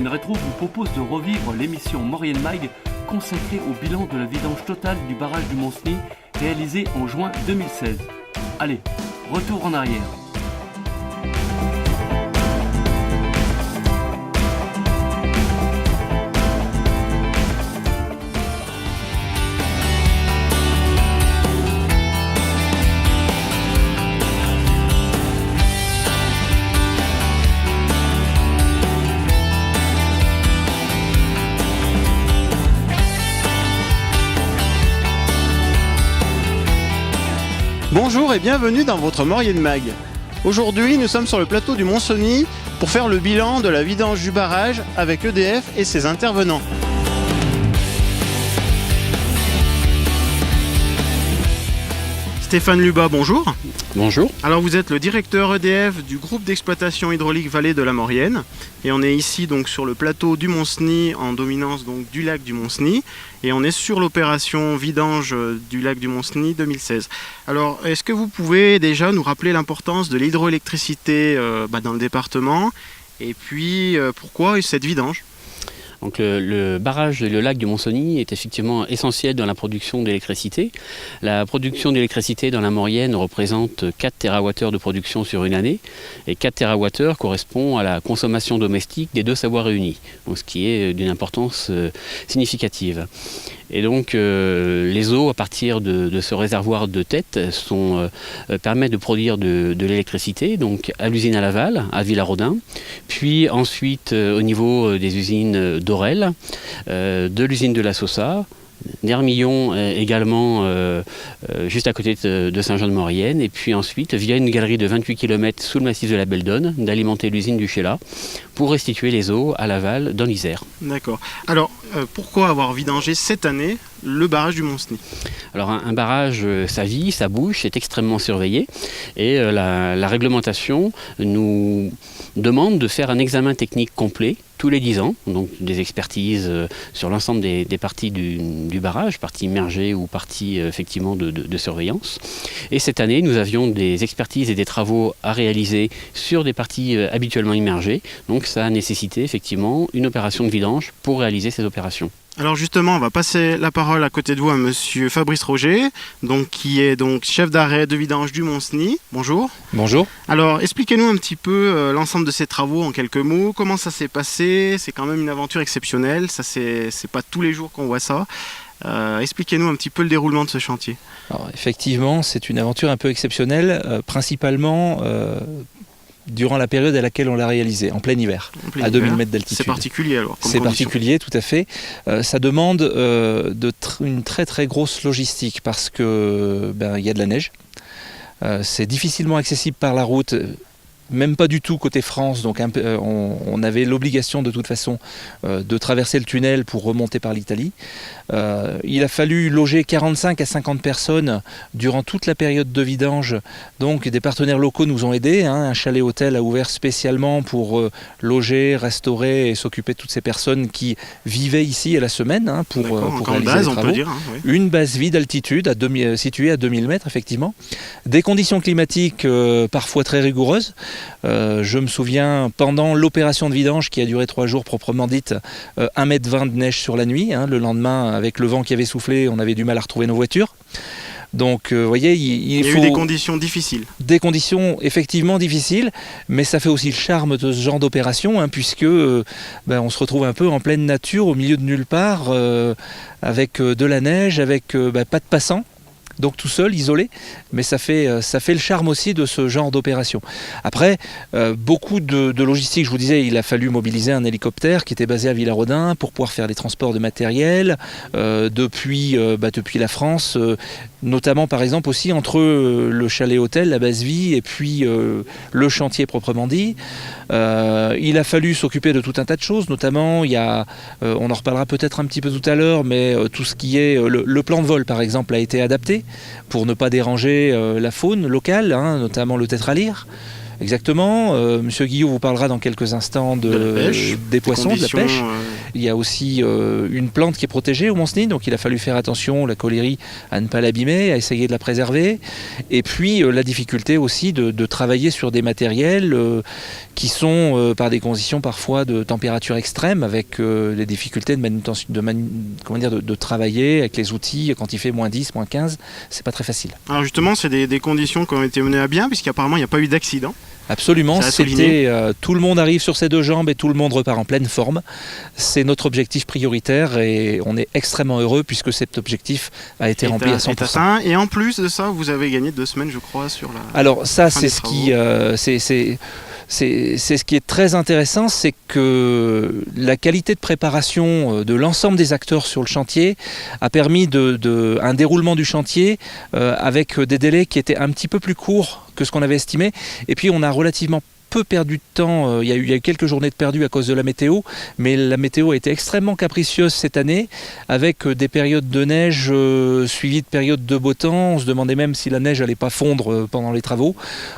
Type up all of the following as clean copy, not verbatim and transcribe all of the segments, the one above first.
Rétro vous propose de revivre l'émission Maurienne Mag consacrée au bilan de la vidange totale du barrage du Monceny réalisé en juin 2016. Allez, retour en arrière. Bonjour et bienvenue dans votre Maurienne Mag. Aujourd'hui, nous sommes sur le plateau du Monceny pour faire le bilan de la vidange du barrage avec EDF et ses intervenants. Stéphane Lubat, bonjour. Bonjour. Alors vous êtes le directeur EDF du groupe d'exploitation hydraulique Vallée de la Maurienne et on est ici donc sur le plateau du Monceny en dominance donc du lac du Monceny et on est sur l'opération vidange du lac du Monceny 2016. Alors est-ce que vous pouvez déjà nous rappeler l'importance de l'hydroélectricité dans le département et puis pourquoi cette vidange ? Donc le barrage et le lac du Monceny est effectivement essentiel dans la production d'électricité. La production d'électricité dans la Maurienne représente 4 TWh de production sur une année. Et 4 TWh correspond à la consommation domestique des deux savoirs réunis, donc ce qui est d'une importance significative. Et donc les eaux à partir de ce réservoir de tête permettent de produire de l'électricité, donc à l'usine à Laval, à Villarodin, puis ensuite au niveau des usines d'Orel, de l'usine de la Sosa, d'Hermillon également juste à côté de Saint-Jean-de-Maurienne, et puis ensuite via une galerie de 28 km sous le massif de la Beldonne, d'alimenter l'usine du Chélat pour restituer les eaux à Laval dans l'Isère. D'accord. Alors pourquoi avoir vidangé cette année le barrage du Monceny ? Alors un barrage, ça vit, ça bouge, c'est extrêmement surveillé et la réglementation nous demande de faire un examen technique complet tous les 10 ans, donc des expertises sur l'ensemble des parties du barrage, parties immergées ou parties effectivement de surveillance. Et cette année, nous avions des expertises et des travaux à réaliser sur des parties habituellement immergées, donc ça a nécessité effectivement une opération de vidange pour réaliser ces opérations. Alors justement, on va passer la parole à côté de vous à monsieur Fabrice Roger, qui est donc chef d'arrêt de vidange du Monceny. Bonjour. Bonjour. Alors expliquez-nous un petit peu l'ensemble de ces travaux en quelques mots. Comment ça s'est passé ? C'est quand même une aventure exceptionnelle, ça c'est pas tous les jours qu'on voit ça. Expliquez-nous un petit peu le déroulement de ce chantier. Alors, effectivement, c'est une aventure un peu exceptionnelle, principalement durant la période à laquelle on l'a réalisé, en plein hiver, à 2000 mètres d'altitude. C'est particulier alors. C'est particulier, tout à fait. Ça demande une très très grosse logistique parce que il y a de la neige. C'est difficilement accessible par la route. Même pas du tout côté France, donc on avait l'obligation de toute façon de traverser le tunnel pour remonter par l'Italie. Il a fallu loger 45 à 50 personnes durant toute la période de vidange, donc des partenaires locaux nous ont aidés. Un chalet-hôtel a ouvert spécialement pour loger, restaurer et s'occuper de toutes ces personnes qui vivaient ici à la semaine pour réaliser les travaux. On peut dire, oui. Une base vide d'altitude située à 2000 mètres effectivement. Des conditions climatiques parfois très rigoureuses. Je me souviens, pendant l'opération de vidange qui a duré 3 jours proprement dite, 1,20 m de neige sur la nuit. Le lendemain, avec le vent qui avait soufflé, on avait du mal à retrouver nos voitures. Donc, vous voyez, il faut... y a eu des conditions difficiles. Des conditions effectivement difficiles, mais ça fait aussi le charme de ce genre d'opération, puisque on se retrouve un peu en pleine nature, au milieu de nulle part, avec de la neige, avec pas de passants. Donc tout seul, isolé, mais ça fait le charme aussi de ce genre d'opération. Après, beaucoup de logistique, je vous disais, il a fallu mobiliser un hélicoptère qui était basé à Villarodin pour pouvoir faire les transports de matériel depuis la France, notamment par exemple aussi entre le chalet-hôtel, la base vie et puis le chantier proprement dit. Il a fallu s'occuper de tout un tas de choses, notamment on en reparlera peut-être un petit peu tout à l'heure, mais tout ce qui est le plan de vol par exemple a été adapté pour ne pas déranger la faune locale, notamment le tétralyre. Exactement. Monsieur Guillot vous parlera dans quelques instants des poissons, de la pêche. Il y a aussi une plante qui est protégée au Mont-Cenis, donc il a fallu faire attention, la colérie, à ne pas l'abîmer, à essayer de la préserver. Et puis la difficulté aussi de travailler sur des matériels qui sont par des conditions parfois de température extrême, avec les difficultés de manutention, de travailler avec les outils quand il fait moins 10, moins 15, c'est pas très facile. Alors justement, c'est des conditions qui ont été menées à bien, puisqu'apparemment il n'y a pas eu d'accident. Absolument, tout le monde arrive sur ses deux jambes et tout le monde repart en pleine forme. C'est notre objectif prioritaire et on est extrêmement heureux puisque cet objectif a été rempli à 100%. Et en plus de ça, vous avez gagné 2 semaines, je crois, sur la... Alors ça, c'est ce qui... C'est ce qui est très intéressant, c'est que la qualité de préparation de l'ensemble des acteurs sur le chantier a permis un déroulement du chantier avec des délais qui étaient un petit peu plus courts que ce qu'on avait estimé. Et puis on a relativement peu perdu de temps, il y a eu quelques journées de perdu à cause de la météo, mais la météo a été extrêmement capricieuse cette année, avec des périodes de neige suivies de périodes de beau temps. On se demandait même si la neige n'allait pas fondre pendant les travaux.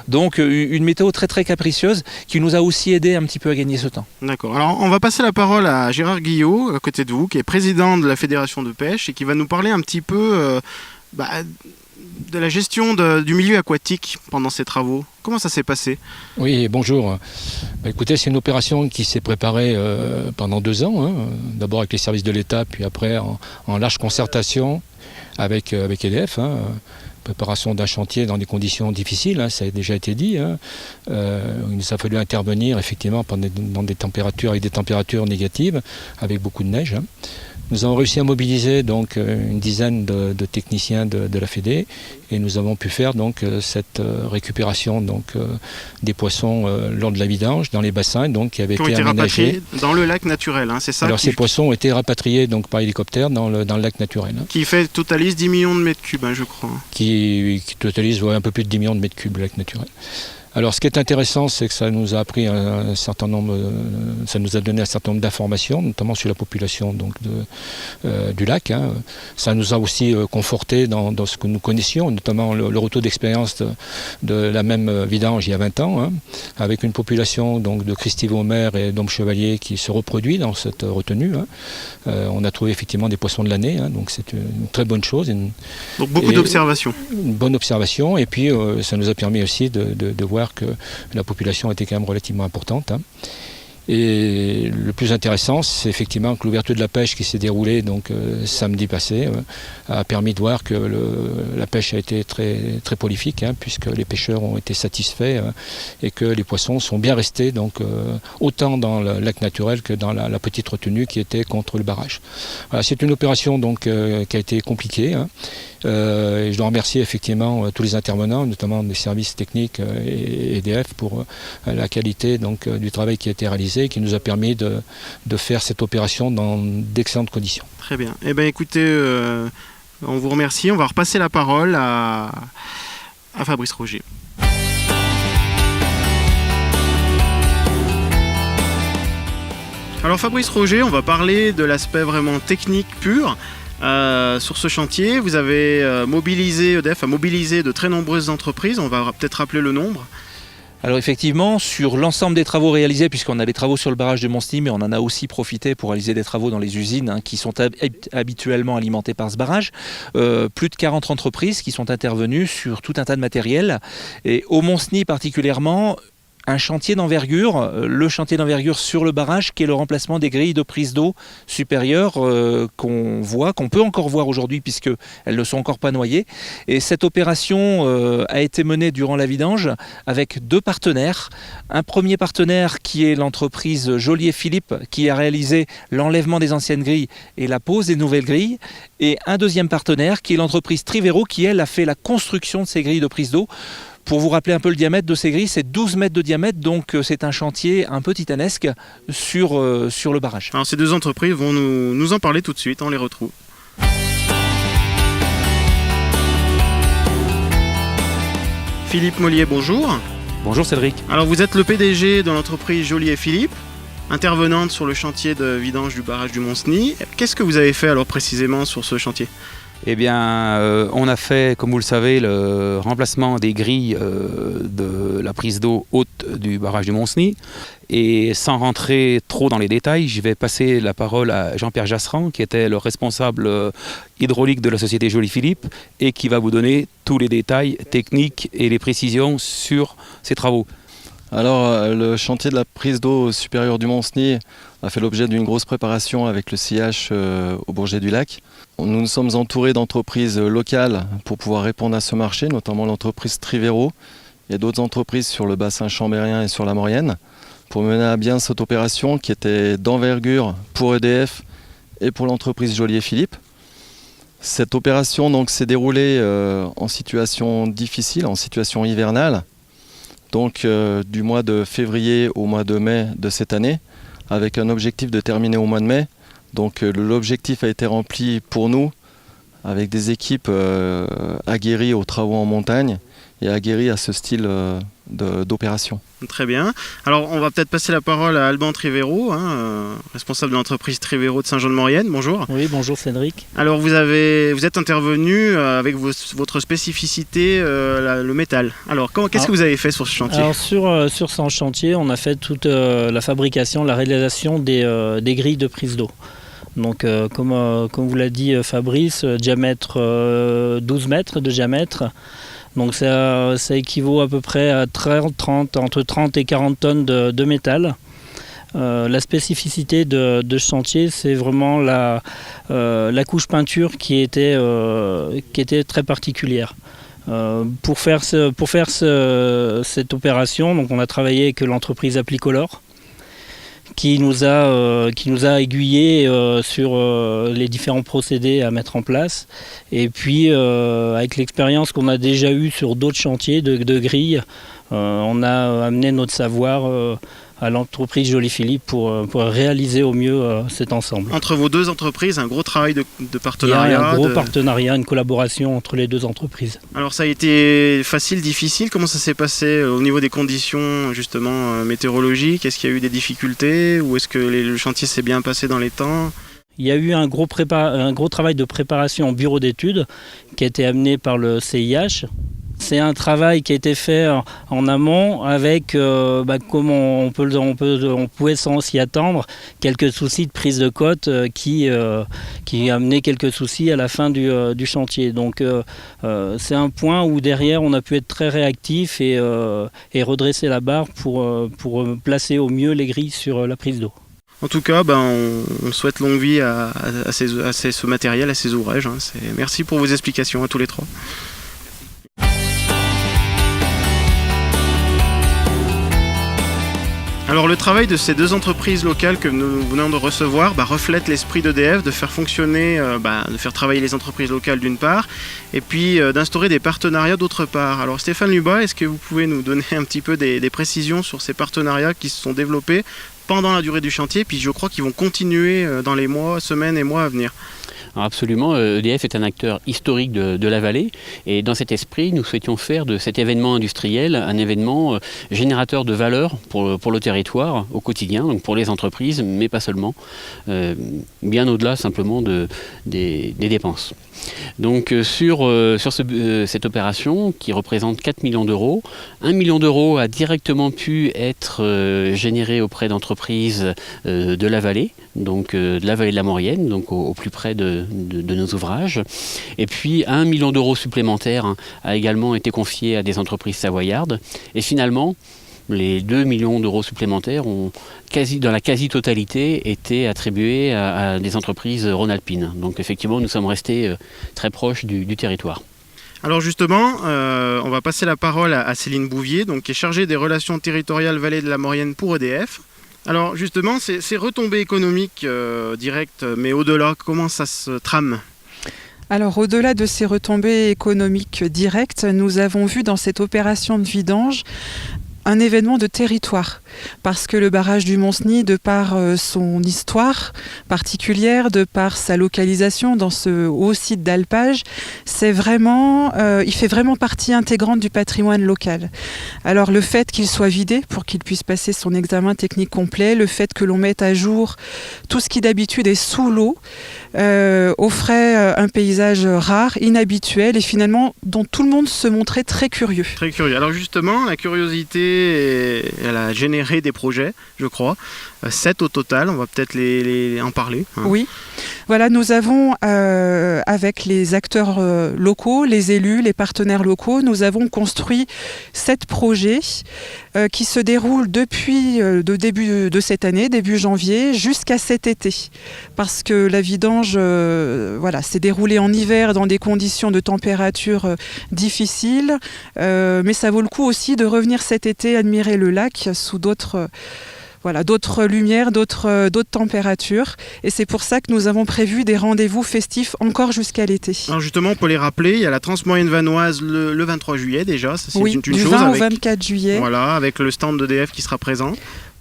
Donc une météo très très capricieuse qui nous a aussi aidé un petit peu à gagner ce temps. D'accord. Alors on va passer la parole à Gérard Guillot, à côté de vous, qui est président de la Fédération de pêche et qui va nous parler un petit peu de la gestion du milieu aquatique pendant ces travaux. Comment ça s'est passé ? Oui, bonjour. Écoutez, c'est une opération qui s'est préparée pendant 2 ans, d'abord avec les services de l'État, puis après en large concertation avec EDF. Préparation d'un chantier dans des conditions difficiles, ça a déjà été dit. Il nous a fallu intervenir effectivement dans des températures, avec des températures négatives, avec beaucoup de neige. Nous avons réussi à mobiliser donc une dizaine de techniciens de la Fédé et nous avons pu faire donc cette récupération des poissons lors de la vidange dans les bassins qui avaient été aménagés dans le lac naturel, c'est ça. Alors ces poissons ont été rapatriés donc par hélicoptère dans le lac naturel. Qui totalise 10 millions de mètres cubes, je crois. Qui totalise un peu plus de 10 millions de mètres cubes le lac naturel. Alors ce qui est intéressant, c'est que ça nous a appris ça nous a donné un certain nombre d'informations, notamment sur la population du lac. Ça nous a aussi conforté dans ce que nous connaissions, notamment le retour d'expérience de la même vidange il y a 20 ans, avec une population de Christivaux-Mer et d'Homme Chevalier qui se reproduit dans cette retenue. On a trouvé effectivement des poissons de l'année, donc c'est une très bonne chose. Donc beaucoup d'observations. Une bonne observation, et puis ça nous a permis aussi de voir que la population était quand même relativement importante. Et le plus intéressant, c'est effectivement que l'ouverture de la pêche qui s'est déroulée samedi passé a permis de voir que la pêche a été très, très prolifique, puisque les pêcheurs ont été satisfaits et que les poissons sont bien restés autant dans le lac naturel que dans la petite retenue qui était contre le barrage. Voilà, c'est une opération qui a été compliquée. Et je dois remercier effectivement tous les intervenants, notamment des services techniques et EDF pour la qualité du travail qui a été réalisé, qui nous a permis de faire cette opération dans d'excellentes conditions. Très bien. Eh bien écoutez, on vous remercie. On va repasser la parole à Fabrice Roger. Alors Fabrice Roger, on va parler de l'aspect vraiment technique pur. Sur ce chantier, vous avez EDF a mobilisé de très nombreuses entreprises, on va peut-être rappeler le nombre. Alors effectivement, sur l'ensemble des travaux réalisés, puisqu'on a des travaux sur le barrage de Mont-Cenis, mais on en a aussi profité pour réaliser des travaux dans les usines qui sont habituellement alimentées par ce barrage, plus de 40 entreprises qui sont intervenues sur tout un tas de matériel. Et au Mont-Cenis particulièrement, un chantier d'envergure, le chantier d'envergure sur le barrage qui est le remplacement des grilles de prise d'eau supérieures qu'on peut encore voir aujourd'hui puisqu'elles ne sont encore pas noyées. Et cette opération a été menée durant la vidange avec 2 partenaires. Un premier partenaire qui est l'entreprise Joly & Philippe qui a réalisé l'enlèvement des anciennes grilles et la pose des nouvelles grilles. Et un deuxième partenaire qui est l'entreprise Trivero qui, elle, a fait la construction de ces grilles de prise d'eau. Pour vous rappeler un peu le diamètre de ces grilles, c'est 12 mètres de diamètre, donc c'est un chantier un peu titanesque sur le barrage. Alors ces 2 entreprises vont nous en parler tout de suite, on les retrouve. Philippe Mollier, bonjour. Bonjour Cédric. Alors vous êtes le PDG de l'entreprise Joly & Philippe, intervenante sur le chantier de vidange du barrage du Mont-Cenis. Qu'est-ce que vous avez fait alors précisément sur ce chantier ? Eh bien, on a fait, comme vous le savez, le remplacement des grilles de la prise d'eau haute du barrage du Monceny. Et sans rentrer trop dans les détails, je vais passer la parole à Jean-Pierre Jasserand, qui était le responsable hydraulique de la société Joly-Philippe et qui va vous donner tous les détails techniques et les précisions sur ces travaux. Alors, le chantier de la prise d'eau supérieure du Monceny a fait l'objet d'une grosse préparation avec le CIH au Bourget du Lac. Nous nous sommes entourés d'entreprises locales pour pouvoir répondre à ce marché, notamment l'entreprise Trivero et d'autres entreprises sur le bassin chambérien et sur la Maurienne, pour mener à bien cette opération qui était d'envergure pour EDF et pour l'entreprise Joly-Philippe. Cette opération donc s'est déroulée en situation difficile, en situation hivernale, donc du mois de février au mois de mai de cette année, avec un objectif de terminer au mois de mai. Donc l'objectif a été rempli pour nous avec des équipes aguerries aux travaux en montagne et aguerries à ce style d'opération. Très bien. Alors on va peut-être passer la parole à Alban Trivero, responsable de l'entreprise Trivero de Saint-Jean-de-Maurienne. Bonjour. Oui, bonjour Cédric. Alors vous êtes intervenu avec votre spécificité, le métal. Alors qu'est-ce que vous avez fait sur ce chantier? Alors sur ce chantier, on a fait toute la fabrication, la réalisation des grilles de prise d'eau. Donc comme vous l'a dit Fabrice, diamètre 12 mètres de diamètre. Donc ça équivaut à peu près à entre 30 et 40 tonnes de métal. La spécificité de ce chantier, c'est vraiment la couche peinture qui était très particulière. Pour faire cette opération, donc on a travaillé avec l'entreprise Applicolor, qui nous a aiguillés sur les différents procédés à mettre en place. Et puis, avec l'expérience qu'on a déjà eue sur d'autres chantiers de grilles, on a amené notre savoir à l'entreprise Joly-Philippe pour réaliser au mieux cet ensemble. Entre vos deux entreprises, un gros travail de partenariat. Il y a un gros partenariat, une collaboration entre les deux entreprises. Alors ça a été facile, difficile? Comment ça s'est passé au niveau des conditions justement météorologiques? Est-ce qu'il y a eu des difficultés ou est-ce que le chantier s'est bien passé dans les temps? Il y a eu un gros travail de préparation en bureau d'études qui a été amené par le CIH. C'est un travail qui a été fait en amont avec, comme on pouvait s'y attendre, quelques soucis de prise de côte qui amenaient quelques soucis à la fin du chantier. Donc c'est un point où derrière on a pu être très réactif et redresser la barre pour placer au mieux les grilles sur la prise d'eau. En tout cas, on souhaite longue vie à ce matériel, à ces ouvrages. Merci pour vos explications à tous les trois. Alors le travail de ces deux entreprises locales que nous venons de recevoir reflète l'esprit d'EDF de faire fonctionner, de faire travailler les entreprises locales d'une part, et puis d'instaurer des partenariats d'autre part. Alors Stéphane Lubas, est-ce que vous pouvez nous donner un petit peu des précisions sur ces partenariats qui se sont développés pendant la durée du chantier, puis je crois qu'ils vont continuer dans les semaines et mois à venir? Alors absolument, EDF est un acteur historique de la vallée et dans cet esprit, nous souhaitions faire de cet événement industriel un événement générateur de valeur pour le territoire au quotidien, donc pour les entreprises, mais pas seulement, bien au-delà simplement des dépenses. Donc sur cette opération qui représente 4 millions d'euros, 1 million d'euros a directement pu être généré auprès d'entreprises de la vallée, donc de la vallée de la Maurienne, donc au plus près de nos ouvrages. Et puis 1 million d'euros supplémentaires a également été confié à des entreprises savoyardes. Et finalement, les 2 millions d'euros supplémentaires ont dans la quasi-totalité été attribués à des entreprises rhône-alpines. Donc effectivement, nous sommes restés très proches du territoire. Alors justement, on va passer la parole à Céline Bouvier, donc, qui est chargée des relations territoriales vallée de la Maurienne pour EDF. Alors justement, ces retombées économiques directes, mais au-delà, comment ça se trame ? Alors au-delà de ces retombées économiques directes, nous avons vu dans cette opération de vidange un événement de territoire, parce que le barrage du Montcenis, de par son histoire particulière, de par sa localisation dans ce haut site d'alpage, il fait vraiment partie intégrante du patrimoine local. Alors le fait qu'il soit vidé pour qu'il puisse passer son examen technique complet, le fait que l'on mette à jour tout ce qui d'habitude est sous l'eau, offrait un paysage rare, inhabituel et finalement dont tout le monde se montrait très curieux. Très curieux. Alors justement, la curiosité, elle a généré des projets, je crois. 7 au total, on va peut-être en parler. Hein. Oui, voilà, nous avons, avec les acteurs locaux, les élus, les partenaires locaux, nous avons construit 7 projets qui se déroulent depuis le début de cette année, début janvier, jusqu'à cet été. Parce que la vidange s'est déroulée en hiver dans des conditions de température difficiles, mais ça vaut le coup aussi de revenir cet été admirer le lac sous d'autres lumières, d'autres températures. Et c'est pour ça que nous avons prévu des rendez-vous festifs encore jusqu'à l'été. Alors justement, pour les rappeler, il y a la Transmoyenne vanoise le 23 juillet déjà. Ça, c'est oui, une du chose 20 au 24 juillet. Voilà, avec le stand d'EDF qui sera présent.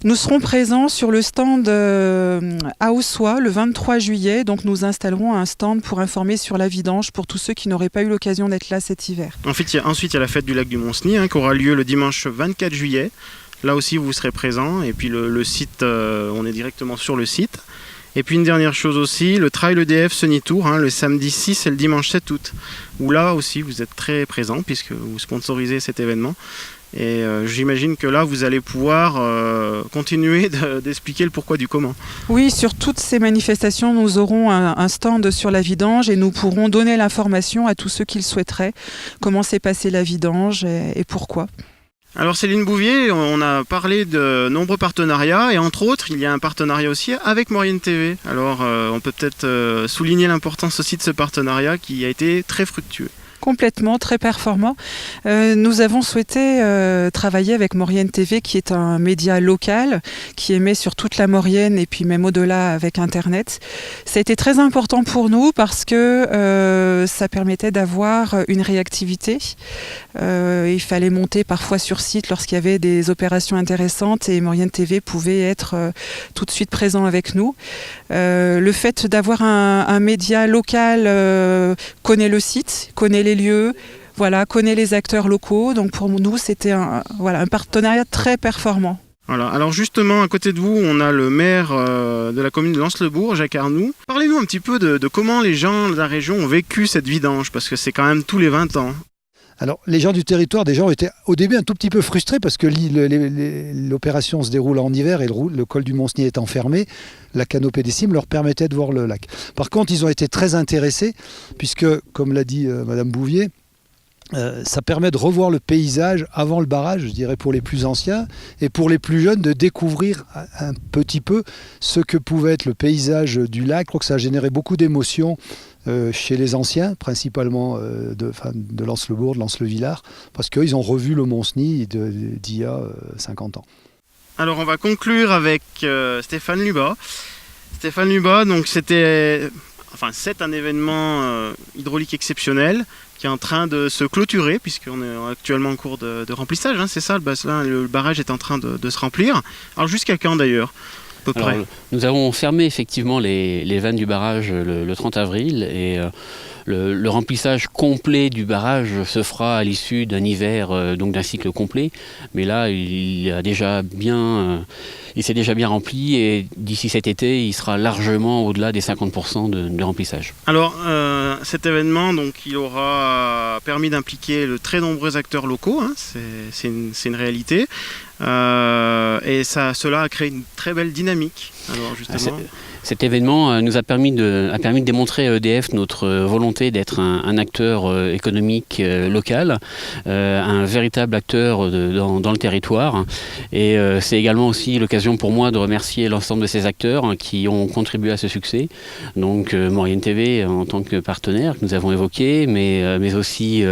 Nous serons présents sur le stand à Ossois le 23 juillet. Donc nous installerons un stand pour informer sur la vidange pour tous ceux qui n'auraient pas eu l'occasion d'être là cet hiver. Ensuite, il y a la fête du lac du Montcenis qui aura lieu le dimanche 24 juillet. Là aussi, vous serez présents. Et puis le site, on est directement sur le site. Et puis une dernière chose aussi, le Trail EDF Sunny Tour, le samedi 6 et le dimanche 7 août. Où là aussi, vous êtes très présents puisque vous sponsorisez cet événement. Et j'imagine que là, vous allez pouvoir continuer d'expliquer le pourquoi du comment. Oui, sur toutes ces manifestations, nous aurons un stand sur la vidange et nous pourrons donner l'information à tous ceux qui le souhaiteraient, comment s'est passée la vidange et pourquoi. Alors Céline Bouvier, on a parlé de nombreux partenariats et entre autres, il y a un partenariat aussi avec Maurienne TV. Alors on peut peut-être souligner l'importance aussi de ce partenariat qui a été très fructueux. Complètement, très performant. Nous avons souhaité travailler avec Maurienne TV, qui est un média local, qui émet sur toute la Maurienne et puis même au-delà avec Internet. Ça a été très important pour nous parce que ça permettait d'avoir une réactivité. Il fallait monter parfois sur site lorsqu'il y avait des opérations intéressantes et Maurienne TV pouvait être tout de suite présent avec nous. Le fait d'avoir un média local connaît le site, connaît les lieux, connaît les acteurs locaux. Donc pour nous, c'était un partenariat très performant. Voilà. Alors justement, à côté de vous, on a le maire de la commune de Lens-le-Bourg, Jacques Arnoux. Parlez-nous un petit peu de comment les gens de la région ont vécu cette vidange, parce que c'est quand même tous les 20 ans. Alors, les gens du territoire, déjà, ont été au début un tout petit peu frustrés parce que l'opération se déroule en hiver et le col du Montcenis étant fermé, la canopée des cimes leur permettait de voir le lac. Par contre, ils ont été très intéressés puisque, comme l'a dit Madame Bouvier, ça permet de revoir le paysage avant le barrage, je dirais pour les plus anciens, et pour les plus jeunes de découvrir un petit peu ce que pouvait être le paysage du lac. Je crois que ça a généré beaucoup d'émotions chez les anciens, principalement de Lens-le-Bourg, de Lens-le-Villard, parce qu'ils ont revu le Montcenis d'il y a 50 ans. Alors on va conclure avec Stéphane Lubat. Stéphane Lubat, donc c'est un événement hydraulique exceptionnel qui est en train de se clôturer puisqu'on est actuellement en cours de remplissage, c'est ça, le barrage est en train de se remplir. Alors jusqu'à quand d'ailleurs ? Alors, nous avons fermé effectivement les vannes du barrage le 30 avril et le remplissage complet du barrage se fera à l'issue d'un hiver, donc d'un cycle complet. Mais là, il s'est déjà bien rempli et d'ici cet été, il sera largement au-delà des 50% de remplissage. Alors, cet événement, donc, il aura permis d'impliquer de très nombreux acteurs locaux, c'est une réalité. Et cela a créé une très belle dynamique. Alors justement... Cet événement nous a permis de démontrer à EDF notre volonté d'être un acteur économique local, un véritable acteur dans le territoire. Et c'est également aussi l'occasion pour moi de remercier l'ensemble de ces acteurs qui ont contribué à ce succès. Donc Maurienne TV en tant que partenaire que nous avons évoqué, mais aussi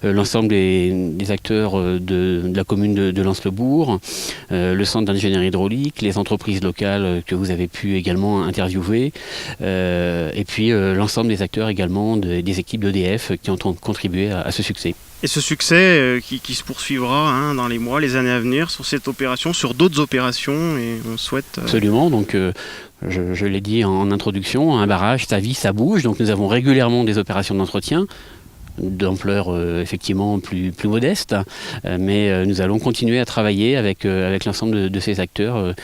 l'ensemble des acteurs de la commune de Lens-le-Bourg, le centre d'ingénierie hydraulique, les entreprises locales que vous avez pu également interviewés, et puis l'ensemble des acteurs également des équipes d'EDF qui ont contribué à ce succès. Et ce succès qui se poursuivra dans les mois, les années à venir sur cette opération, sur d'autres opérations, et on souhaite... Absolument, donc je l'ai dit en introduction, un barrage, ça vit, ça bouge, donc nous avons régulièrement des opérations d'entretien, d'ampleur effectivement plus modeste, mais nous allons continuer à travailler avec l'ensemble de ces acteurs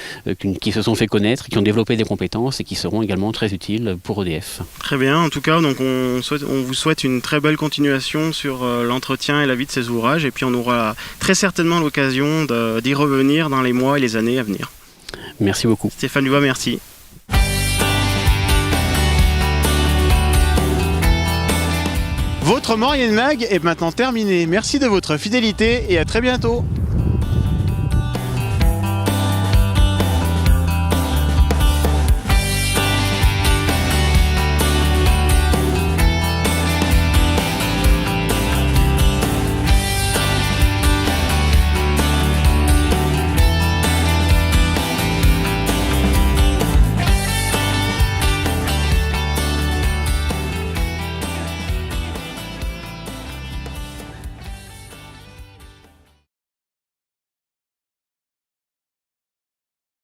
qui se sont fait connaître, qui ont développé des compétences et qui seront également très utiles pour EDF. Très bien, en tout cas donc on vous souhaite une très belle continuation sur l'entretien et la vie de ces ouvrages, et puis on aura très certainement l'occasion d'y revenir dans les mois et les années à venir. Merci beaucoup. Stéphane Dubois, merci. Votre Maurienne Mag est maintenant terminé. Merci de votre fidélité et à très bientôt.